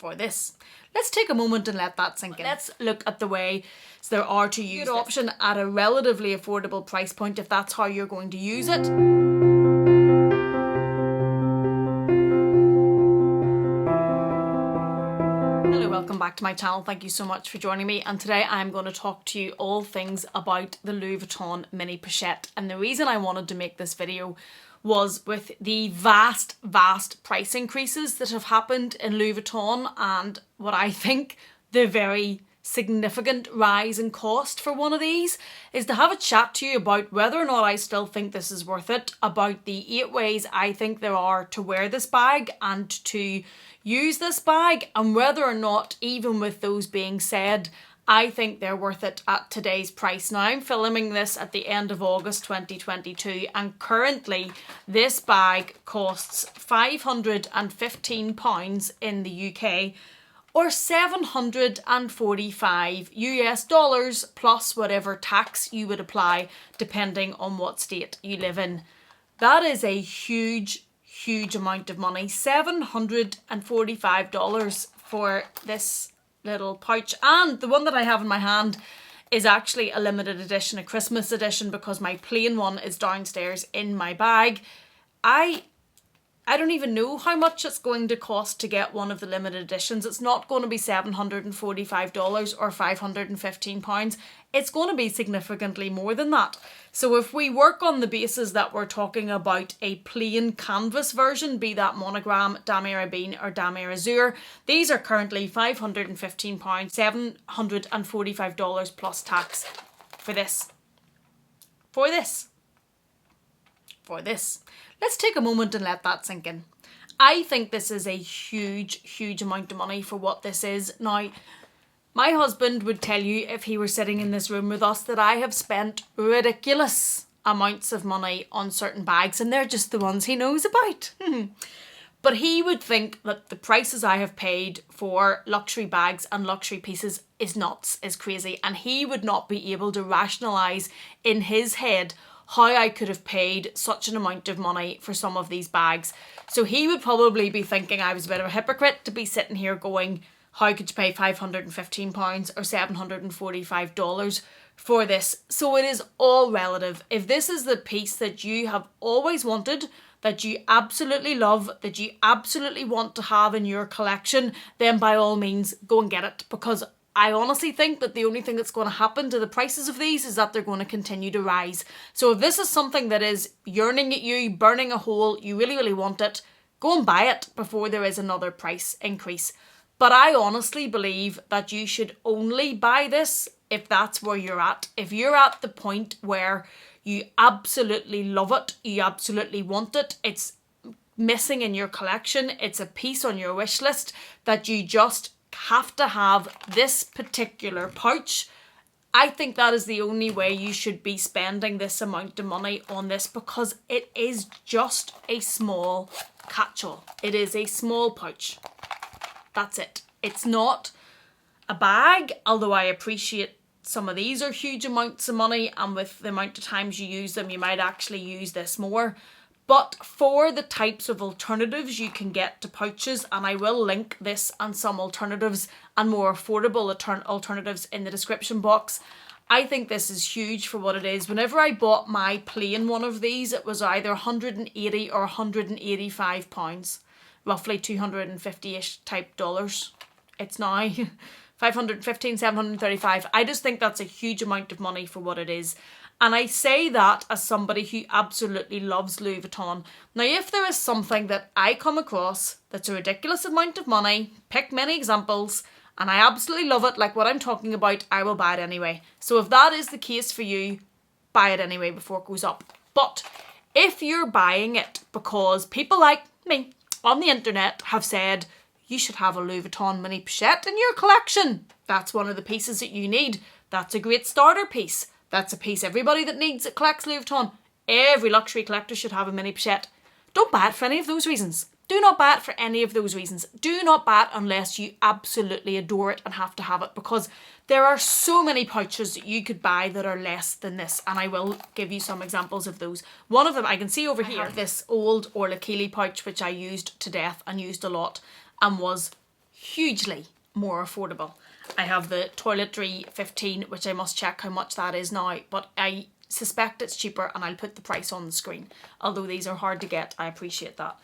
for this. Let's take a moment and let that sink in. Let's look at the ways there are to use an option at a relatively affordable price point if that's how you're going to use it. Hello, welcome back to my channel. Thank you so much for joining me, and today I'm going to talk to you all things about the Louis Vuitton mini pochette. And the reason I wanted to make this video was with the vast price increases that have happened in Louis Vuitton, and what I think the very significant rise in cost for one of these is to have a chat to you about whether or not I still think this is worth it, about the 8 ways I think there are to wear this bag and to use this bag, and whether or not, even with those being said, I think they're worth it at today's price. Now, I'm filming this at the end of August 2022, and currently this bag costs £515 in the UK, or $745 US plus whatever tax you would apply depending on what state you live in. That is a huge amount of money. $745 for this little pouch, and the one that I have in my hand is actually a limited edition, a Christmas edition, because my plain one is downstairs in my bag. I don't even know how much it's going to cost to get one of the limited editions. It's not going to be $745 or £515. It's going to be significantly more than that. So if we work on the basis that we're talking about a plain canvas version, be that monogram, Dame Rabine or Dame Azur, these are currently £515, $745 plus tax for this. Let's take a moment and let that sink in. I think this is a huge amount of money for what this is. Now, my husband would tell you, if he were sitting in this room with us, that I have spent ridiculous amounts of money on certain bags, and they're just the ones he knows about. But he would think that the prices I have paid for luxury bags and luxury pieces is nuts, is crazy, and he would not be able to rationalise in his head how I could have paid such an amount of money for some of these bags. So he would probably be thinking I was a bit of a hypocrite to be sitting here going, how could you pay £515 or $745 for this? So it is all relative. If this is the piece that you have always wanted, that you absolutely love, that you absolutely want to have in your collection, then by all means go and get it, because I honestly think that the only thing that's going to happen to the prices of these is that they're going to continue to rise. So if this is something that is yearning at you, burning a hole, you really want it, go and buy it before there is another price increase. But I honestly believe that you should only buy this if that's where you're at. If you're at the point where you absolutely love it, you absolutely want it, it's missing in your collection, it's a piece on your wish list that you just have to have this particular pouch, I think that is the only way you should be spending this amount of money on this, because it is just a small catch-all. It is a small pouch. That's it. It's not a bag, although I appreciate some of these are huge amounts of money, and with the amount of times you use them, you might actually use this more. But for the types of alternatives you can get to pouches, and I will link this and some alternatives and more affordable alternatives in the description box, I think this is huge for what it is. Whenever I bought my plain one of these, it was either £180 or £185, roughly 250-ish type dollars. It's now $515, $735. I just think that's a huge amount of money for what it is. And I say that as somebody who absolutely loves Louis Vuitton. Now, if there is something that I come across that's a ridiculous amount of money, pick many examples, and I absolutely love it, like what I'm talking about, I will buy it anyway. So if that is the case for you, buy it anyway before it goes up. But if you're buying it because people like me on the internet have said, you should have a Louis Vuitton mini pochette in your collection, that's one of the pieces that you need, that's a great starter piece. That's a piece everybody that collects Louis Vuitton, every luxury collector should have a mini pochette. Don't buy it for any of those reasons. Do not buy it for any of those reasons. Do not buy it unless you absolutely adore it and have to have it, because there are so many pouches that you could buy that are less than this, and I will give you some examples of those. One of them I can see over here, this old Orla Keeley pouch which I used to death and used a lot and was hugely more affordable. I have the Toiletry 15, which I must check how much that is now, but I suspect it's cheaper, and I'll put the price on the screen. Although these are hard to get, I appreciate that.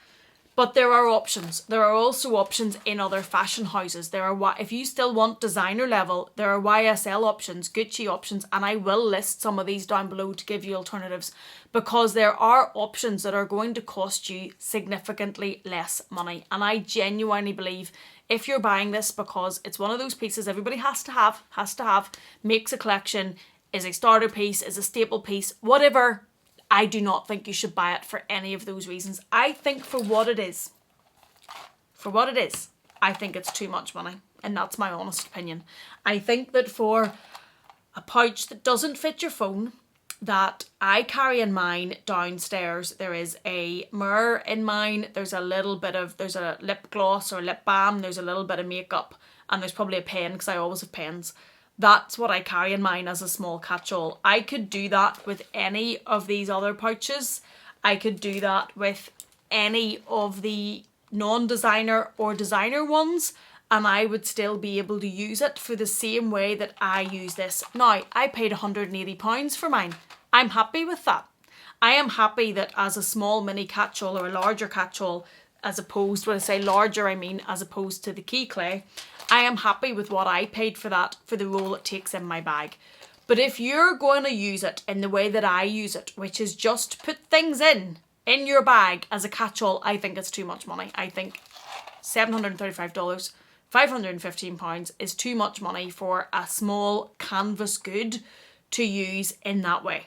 But there are options. There are also options in other fashion houses. If you still want designer level, there are YSL options, Gucci options, and I will list some of these down below to give you alternatives, because there are options that are going to cost you significantly less money. And I genuinely believe if you're buying this because it's one of those pieces everybody has to have, makes a collection, is a starter piece, is a staple piece, whatever, I do not think you should buy it for any of those reasons. I think for what it is, I think it's too much money. And that's my honest opinion. I think that for a pouch that doesn't fit your phone, that I carry in mine downstairs, there is a mirror in mine, there's a lip gloss or lip balm, there's a little bit of makeup, and there's probably a pen because I always have pens. That's what I carry in mine as a small catch-all. I could do that with any of these other pouches. I could do that with any of the non-designer or designer ones, and I would still be able to use it for the same way that I use this. Now, I paid £180 for mine. I'm happy with that. I am happy that as a small mini catch-all or a larger catch-all, as opposed, when I say larger, I mean as opposed to the key clay, I am happy with what I paid for that, for the role it takes in my bag. But if you're going to use it in the way that I use it, which is just put things in your bag as a catch-all, I think it's too much money. I think $735, £515 is too much money for a small canvas good to use in that way.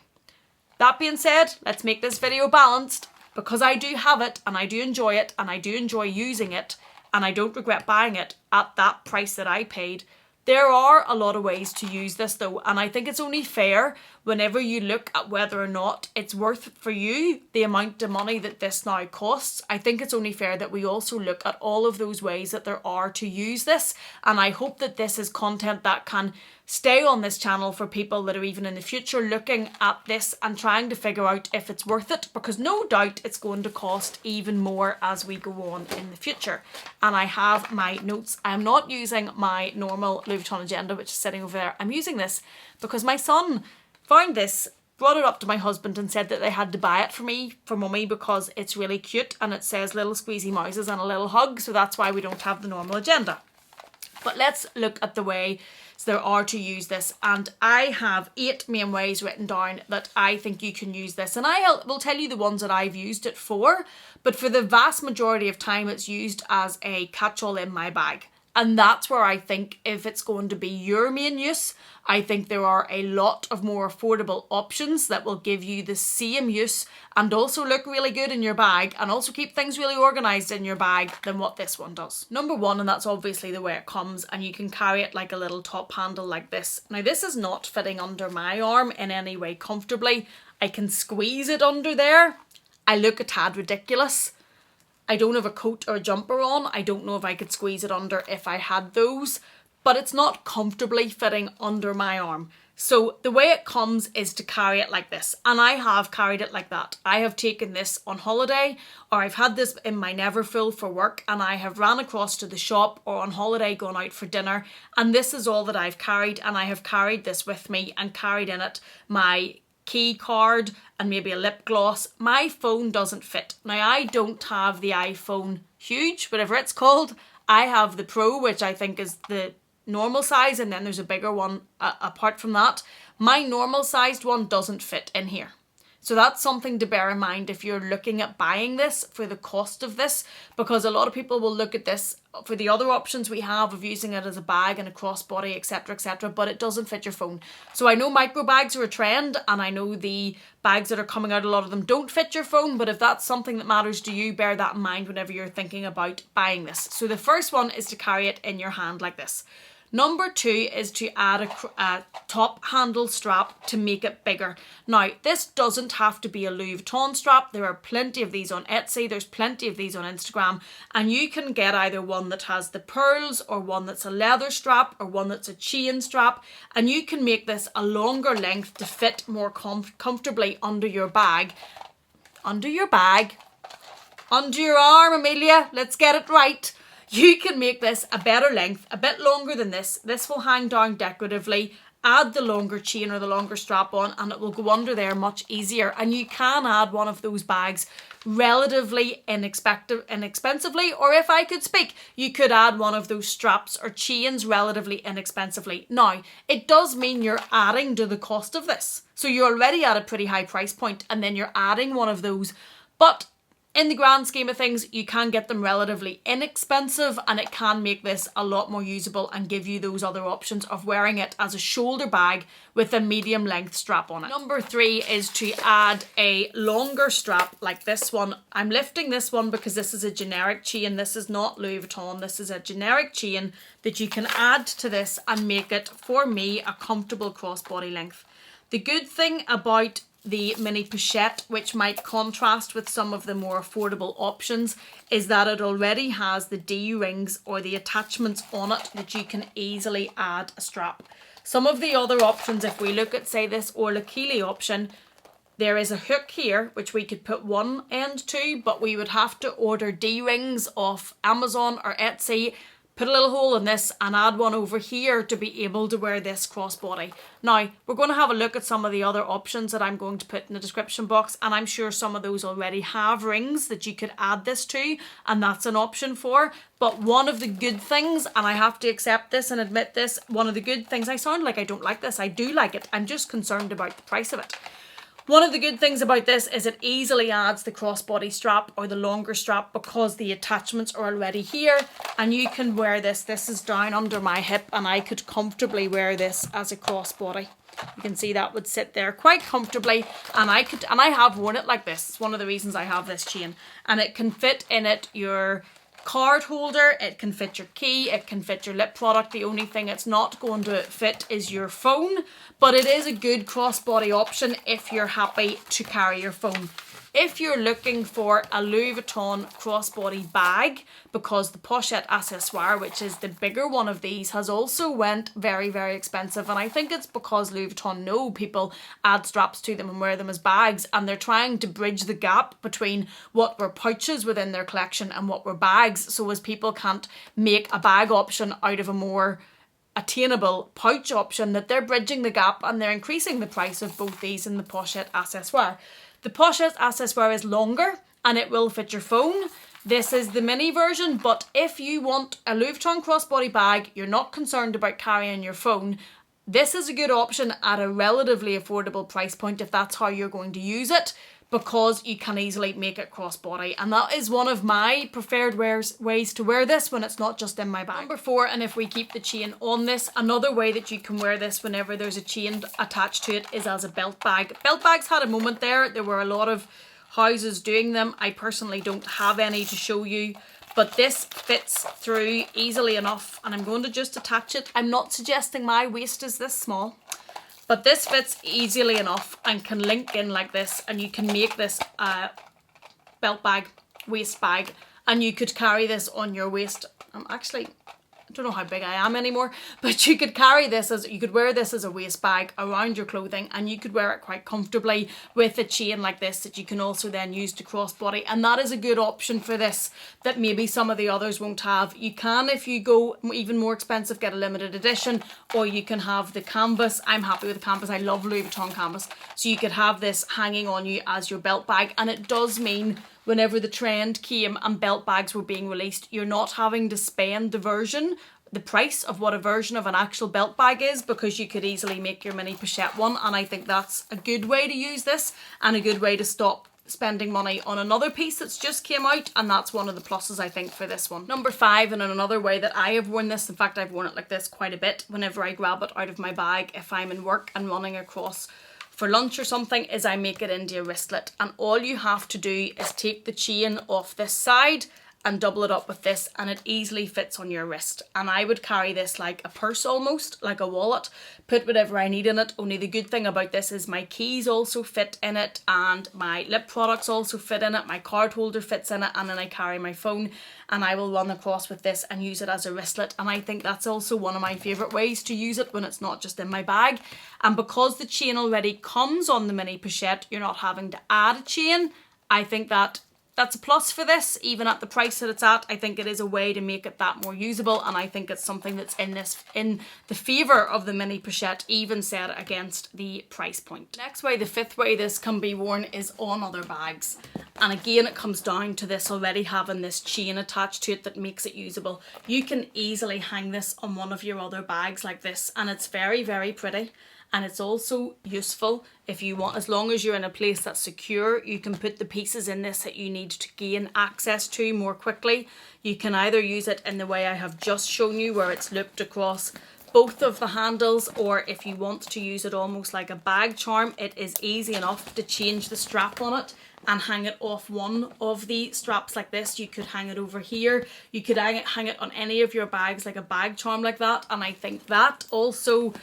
That being said, let's make this video balanced, because I do have it and I do enjoy it and I do enjoy using it, and I don't regret buying it at that price that I paid. There are a lot of ways to use this though, and I think it's only fair whenever you look at whether or not it's worth for you the amount of money that this now costs. I think it's only fair that we also look at all of those ways that there are to use this, and I hope that this is content that can stay on this channel for people that are even in the future looking at this and trying to figure out if it's worth it, because no doubt it's going to cost even more as we go on in the future. And I have my notes. I'm not using my normal Louis Vuitton agenda, which is sitting over there. I'm using this because my son found this, brought it up to my husband and said that they had to buy it for mummy because it's really cute and it says little squeezy mouses and a little hug, so that's why we don't have the normal agenda. But let's look at the way there are to use this, and I have 8 main ways written down that I think you can use this, and I will tell you the ones that I've used it for, but for the vast majority of time it's used as a catch-all in my bag. And that's where I think if it's going to be your main use, I think there are a lot of more affordable options that will give you the same use and also look really good in your bag and also keep things really organised in your bag than what this one does. Number 1, and that's obviously the way it comes, and you can carry it like a little top handle like this. Now this is not fitting under my arm in any way comfortably. I can squeeze it under there. I look a tad ridiculous. I don't have a coat or a jumper on. I don't know if I could squeeze it under if I had those, but it's not comfortably fitting under my arm. So the way it comes is to carry it like this, and I have carried it like that. I have taken this on holiday, or I've had this in my Neverfull for work, and I have ran across to the shop or on holiday gone out for dinner, and this is all that I've carried, and I have carried this with me and carried in it my key card and maybe a lip gloss. My phone doesn't fit. Now I don't have the iPhone huge, whatever it's called. I have the Pro, which I think is the normal size, and then there's a bigger one apart from that. My normal sized one doesn't fit in here. So that's something to bear in mind if you're looking at buying this for the cost of this, because a lot of people will look at this for the other options we have of using it as a bag and a crossbody, etc., but it doesn't fit your phone. So I know micro bags are a trend, and I know the bags that are coming out, a lot of them don't fit your phone, but if that's something that matters to you, bear that in mind whenever you're thinking about buying this. So the first one is to carry it in your hand like this. Number 2 is to add a top handle strap to make it bigger. Now, this doesn't have to be a Louis Vuitton strap. There are plenty of these on Etsy. There's plenty of these on Instagram. And you can get either one that has the pearls, or one that's a leather strap, or one that's a chain strap. And you can make this a longer length to fit more comfortably under your bag. Under your bag. Under your arm, Amelia. Let's get it right. you can make this a better length, a bit longer than this. This will hang down decoratively. Add the longer chain or the longer strap on and it will go under there much easier. And you can add one of those bags relatively inexpensively, or if I could speak, you could add one of those straps or chains relatively inexpensively. Now, it does mean you're adding to the cost of this. So you're already at a pretty high price point and then you're adding one of those. But in the grand scheme of things, you can get them relatively inexpensive and it can make this a lot more usable and give you those other options of wearing it as a shoulder bag with a medium length strap on it. Number 3 is to add a longer strap like this one. I'm lifting this one because this is a generic chain. This is not Louis Vuitton. This is a generic chain that you can add to this and make it, for me, a comfortable crossbody length. The good thing about the mini pochette, which might contrast with some of the more affordable options, is that it already has the D-rings or the attachments on it that you can easily add a strap. Some of the other options, if we look at, say, this Orla-Keeley option, there is a hook here, which we could put one end to, but we would have to order D-rings off Amazon or Etsy, put a little hole in this and add one over here to be able to wear this crossbody. Now, we're going to have a look at some of the other options that I'm going to put in the description box, and I'm sure some of those already have rings that you could add this to, and that's an option for. But one of the good things, and I have to accept this and admit this, one of the good things, I sound like I don't like this, I do like it, I'm just concerned about the price of it. One of the good things about this is it easily adds the crossbody strap or the longer strap because the attachments are already here and you can wear this. This is down under my hip and I could comfortably wear this as a crossbody. You can see that would sit there quite comfortably and I have worn it like this. It's one of the reasons I have this chain, and it can fit in it your card holder, it can fit your key, it can fit your lip product. The only thing it's not going to fit is your phone, but it is a good crossbody option if you're happy to carry your phone. If you're looking for a Louis Vuitton crossbody bag, because the Pochette accessoire, which is the bigger one of these, has also went very, very expensive. And I think it's because Louis Vuitton know people add straps to them and wear them as bags. And they're trying to bridge the gap between what were pouches within their collection and what were bags. So as people can't make a bag option out of a more attainable pouch option, that they're bridging the gap and they're increasing the price of both these and the Pochette accessoire. The Pochette accessoire is longer and it will fit your phone. This is the mini version, but if you want a Louis Vuitton crossbody bag, you're not concerned about carrying your phone, this is a good option at a relatively affordable price point if that's how you're going to use it, because you can easily make it crossbody. And that is one of my preferred ways to wear this when it's not just in my bag. Number 4, and if we keep the chain on this, another way that you can wear this whenever there's a chain attached to it is as a belt bag. Belt bags had a moment there. There were a lot of houses doing them. I personally don't have any to show you, but this fits through easily enough, and I'm going to just attach it. I'm not suggesting my waist is this small, but this fits easily enough and can link in like this, and you can make this a belt bag, waist bag, and you could carry this on your waist. I don't know how big I am anymore, but you could carry this you could wear this as a waist bag around your clothing, and you could wear it quite comfortably with a chain like this that you can also then use to crossbody. And that is a good option for this that maybe some of the others won't have. You can, if you go even more expensive, get a limited edition, or you can have the canvas. I'm happy with the canvas. I love Louis Vuitton canvas. So you could have this hanging on you as your belt bag, and it does mean whenever the trend came and belt bags were being released, you're not having to spend the price of what a version of an actual belt bag is, because you could easily make your mini pochette one. And I think that's a good way to use this and a good way to stop spending money on another piece that's just came out, and that's one of the pluses I think for this one. Number 5, and another way that I have worn this, in fact I've worn it like this quite a bit whenever I grab it out of my bag if I'm in work and running across for lunch or something, is I make it into a wristlet. And all you have to do is take the chain off this side and double it up with this, and it easily fits on your wrist. And I would carry this like a purse, almost like a wallet, put whatever I need in it. Only the good thing about this is my keys also fit in it, and my lip products also fit in it, my card holder fits in it, and then I carry my phone, and I will run across with this and use it as a wristlet. And I think that's also one of my favourite ways to use it when it's not just in my bag. And because the chain already comes on the mini pochette, you're not having to add a chain. I think that that's a plus for this, even at the price that it's at. I think it is a way to make it that more usable, and I think it's something that's in the favour of the mini pochette, even set against the price point. Next way, the fifth way this can be worn is on other bags. And again, it comes down to this already having this chain attached to it that makes it usable. You can easily hang this on one of your other bags like this, and it's very, very pretty. And it's also useful if you want, as long as you're in a place that's secure, you can put the pieces in this that you need to gain access to more quickly. You can either use it in the way I have just shown you, where it's looped across both of the handles, or if you want to use it almost like a bag charm, it is easy enough to change the strap on it and hang it off one of the straps like this. You could hang it over here. You could hang it on any of your bags like a bag charm like that. And I think that also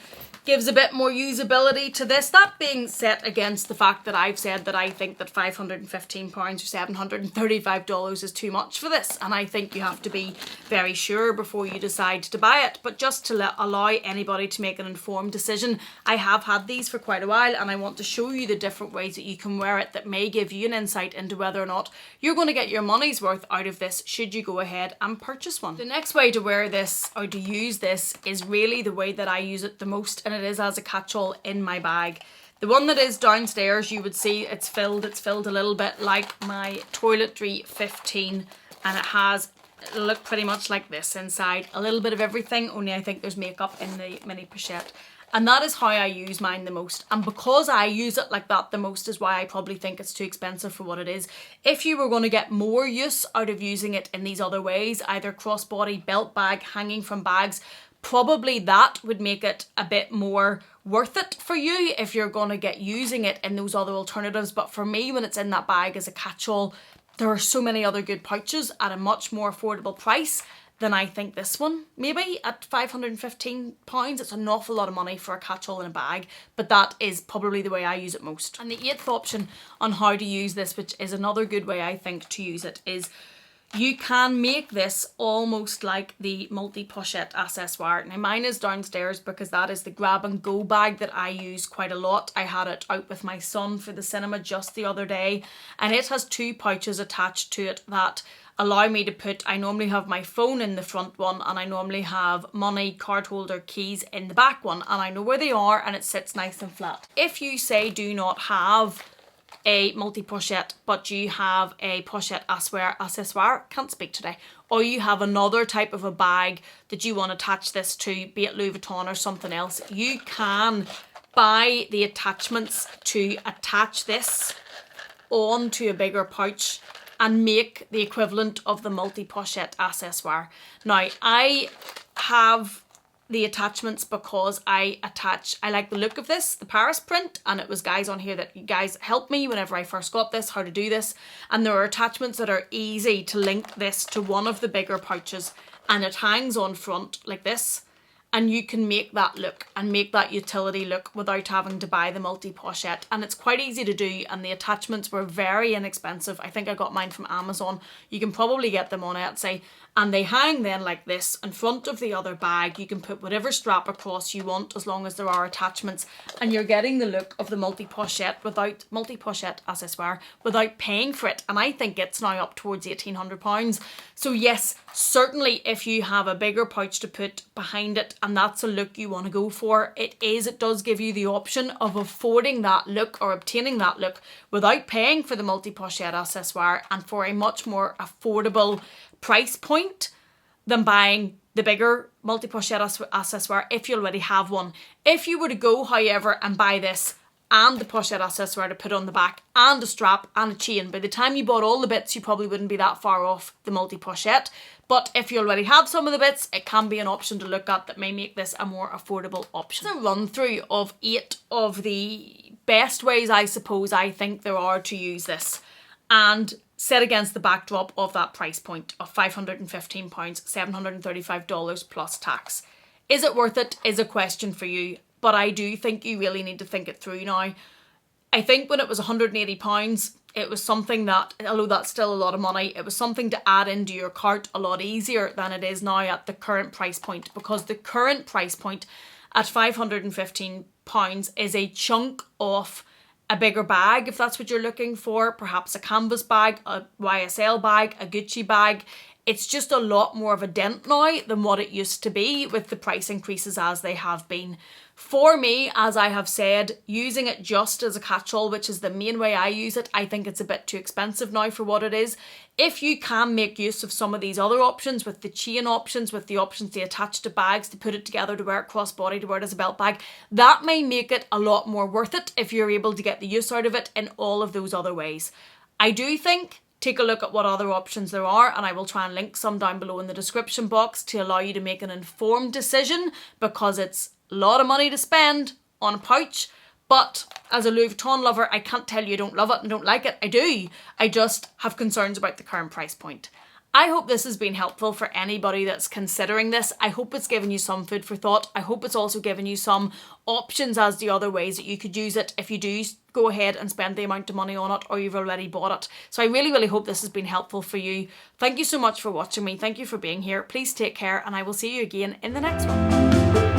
gives a bit more usability to this. That being set against the fact that I've said that I think that £515 or $735 is too much for this. And I think you have to be very sure before you decide to buy it. But just to allow anybody to make an informed decision, I have had these for quite a while, and I want to show you the different ways that you can wear it that may give you an insight into whether or not you're going to get your money's worth out of this should you go ahead and purchase one. The next way to wear this or to use this is really the way that I use it the most, and it is as a catch-all in my bag. The one that is downstairs, you would see it's filled a little bit like my Toiletry 15, and it'll look pretty much like this inside. A little bit of everything, only I think there's makeup in the mini pochette. And that is how I use mine the most. And because I use it like that the most is why I probably think it's too expensive for what it is. If you were going to get more use out of using it in these other ways, either crossbody, belt bag, hanging from bags, probably that would make it a bit more worth it for you if you're going to get using it in those other alternatives. But for me, when it's in that bag as a catch-all, there are so many other good pouches at a much more affordable price than I think this one. Maybe at £515, it's an awful lot of money for a catch-all in a bag, but that is probably the way I use it most. And the eighth option on how to use this, which is another good way I think to use it, is you can make this almost like the multi-pochette accessoire. Now mine is downstairs because that is the grab and go bag that I use quite a lot. I had it out with my son for the cinema just the other day, and it has two pouches attached to it that allow me to put, I normally have my phone in the front one, and I normally have money, card holder, keys in the back one, and I know where they are and it sits nice and flat. If you say do not have a multi-pochette, but you have a pochette accessoire, can't speak today, or you have another type of a bag that you want to attach this to, be it Louis Vuitton or something else, you can buy the attachments to attach this onto a bigger pouch and make the equivalent of the multi-pochette accessoire. Now, I have the attachments because I like the look of this, the Paris print, and it was guys on here that you guys helped me whenever I first got this, how to do this, and there are attachments that are easy to link this to one of the bigger pouches, and it hangs on front like this, and you can make that look and make that utility look without having to buy the multi-pochette. And it's quite easy to do, and the attachments were very inexpensive. I think I got mine from Amazon. You can probably get them on Etsy. And they hang then like this in front of the other bag. You can put whatever strap across you want as long as there are attachments, and you're getting the look of the multi-pochette accessoire without paying for it. And I think it's now up towards £1,800. So yes, certainly if you have a bigger pouch to put behind it and that's a look you want to go for, it does give you the option of affording that look or obtaining that look without paying for the multi-pochette accessoire and for a much more affordable price point than buying the bigger multi-pochette accessoire if you already have one. If you were to go, however, and buy this and the pochette accessoire to put on the back and a strap and a chain, by the time you bought all the bits, you probably wouldn't be that far off the multi-pochette. But if you already have some of the bits, it can be an option to look at that may make this a more affordable option. It's a run through of 8 of the best ways I suppose I think there are to use this, and set against the backdrop of that price point of £515, $735 plus tax. Is it worth it is a question for you, but I do think you really need to think it through now. I think when it was £180, it was something that, although that's still a lot of money, it was something to add into your cart a lot easier than it is now at the current price point, because the current price point at £515 is a chunk off a bigger bag if that's what you're looking for, perhaps a canvas bag, a YSL bag, a Gucci bag. It's just a lot more of a dent now than what it used to be with the price increases as they have been. For me, as I have said, using it just as a catch-all, which is the main way I use it, I think it's a bit too expensive now for what it is. If you can make use of some of these other options, with the chain options, with the options to attach to bags, to put it together, to wear it crossbody, to wear it as a belt bag, that may make it a lot more worth it if you're able to get the use out of it in all of those other ways. I do think, take a look at what other options there are, and I will try and link some down below in the description box to allow you to make an informed decision, because it's a lot of money to spend on a pouch. But as a Louis Vuitton lover, I can't tell you I don't love it and don't like it. I do. I just have concerns about the current price point. I hope this has been helpful for anybody that's considering this. I hope it's given you some food for thought. I hope it's also given you some options as to other ways that you could use it if you do go ahead and spend the amount of money on it, or you've already bought it. So I really, really hope this has been helpful for you. Thank you so much for watching me. Thank you for being here. Please take care, and I will see you again in the next one.